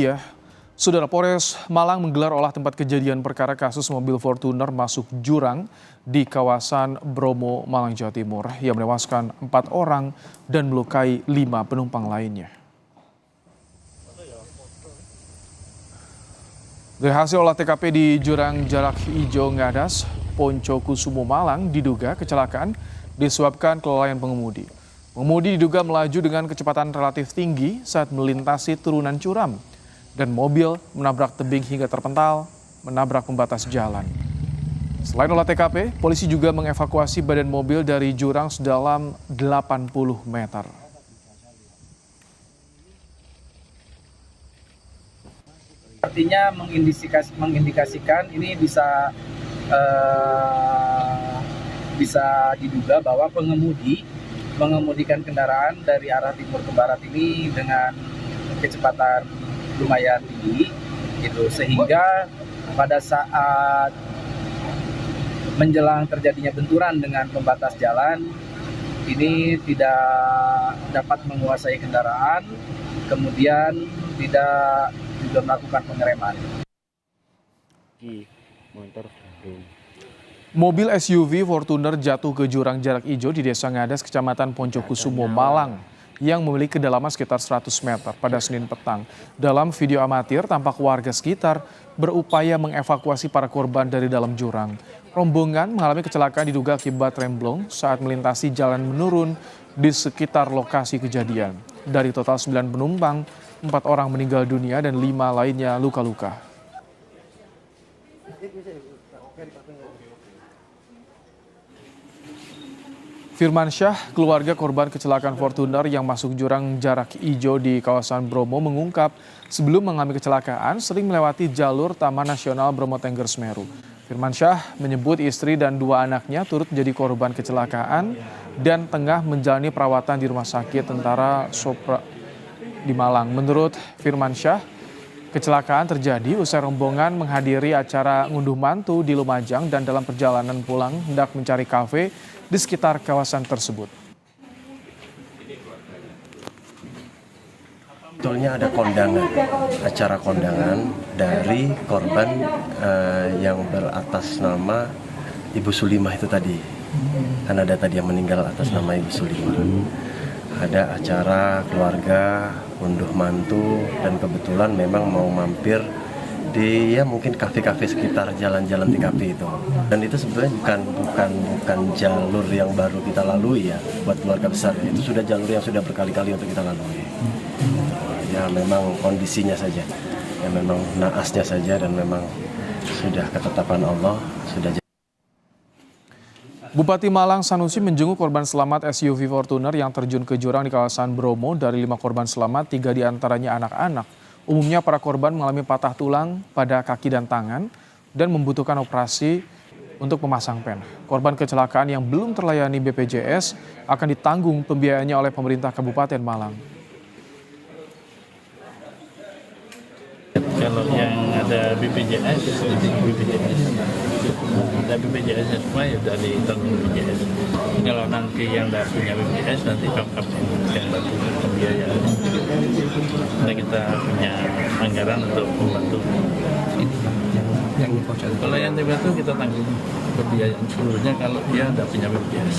Ya, Saudara Polres Malang menggelar olah tempat kejadian perkara kasus mobil Fortuner masuk jurang di kawasan Bromo, Malang, Jawa Timur yang menewaskan 4 orang dan melukai 5 penumpang lainnya. Dari hasil olah TKP di jurang Jarak Ijo Ngadas, Poncokusumo, Malang, diduga kecelakaan disebabkan kelalaian pengemudi. Pengemudi diduga melaju dengan kecepatan relatif tinggi saat melintasi turunan curam dan mobil menabrak tebing hingga terpental, menabrak pembatas jalan. Selain olah TKP, polisi juga mengevakuasi badan mobil dari jurang sedalam 80 meter. Artinya mengindikasikan ini bisa diduga bahwa pengemudi mengemudikan kendaraan dari arah timur ke barat ini dengan kecepatan lumayan tinggi gitu, sehingga pada saat menjelang terjadinya benturan dengan pembatas jalan ini tidak dapat menguasai kendaraan, kemudian tidak juga melakukan pengereman. Mobil SUV Fortuner jatuh ke jurang Jarak Ijo di Desa Ngadas, Kecamatan Poncokusumo, Malang, yang memiliki kedalaman sekitar 100 meter pada Senin petang. Dalam video amatir, tampak warga sekitar berupaya mengevakuasi para korban dari dalam jurang. Rombongan mengalami kecelakaan diduga akibat remblong saat melintasi jalan menurun di sekitar lokasi kejadian. Dari total 9 penumpang, 4 orang meninggal dunia dan 5 lainnya luka-luka. Firman Syah, keluarga korban kecelakaan Fortuner yang masuk jurang Jarak Ijo di kawasan Bromo, mengungkap sebelum mengalami kecelakaan sering melewati jalur Taman Nasional Bromo Tengger Semeru. Firman Syah menyebut istri dan 2 anaknya turut menjadi korban kecelakaan dan tengah menjalani perawatan di Rumah Sakit Tentara Sopra di Malang. Menurut Firman Syah, kecelakaan terjadi usai rombongan menghadiri acara ngunduh mantu di Lumajang dan dalam perjalanan pulang hendak mencari kafe di sekitar kawasan tersebut. Sebetulnya ada kondangan, acara kondangan dari korban yang beratas nama Ibu Sulimah itu tadi. Kan ada tadi yang meninggal atas nama Ibu Sulimah. Ada acara keluarga, unduh mantu, dan kebetulan memang mau mampir di mungkin kafe-kafe sekitar jalan-jalan TKP itu. Dan itu sebetulnya bukan jalur yang baru kita lalui ya buat keluarga besar. Itu sudah jalur yang sudah berkali-kali untuk kita lalui. Ya memang kondisinya saja, ya memang naasnya saja, dan memang sudah ketetapan Allah sudah. Bupati Malang Sanusi menjenguk korban selamat SUV Fortuner yang terjun ke jurang di kawasan Bromo. Dari 5 korban selamat, 3 diantaranya anak-anak. Umumnya para korban mengalami patah tulang pada kaki dan tangan dan membutuhkan operasi untuk memasang pen. Korban kecelakaan yang belum terlayani BPJS akan ditanggung pembiayaannya oleh pemerintah Kabupaten Malang. Kalau yang ada BPJS, ada BPJS semua ya dari tanggung BPJS. Kalau nanti yang tidak punya BPJS nanti kakak yang bantu pembiayaan. Nah, kita punya anggaran untuk membantu. Kalau yang itu kita tanggung pembiayaan seluruhnya kalau dia tidak punya BPJS.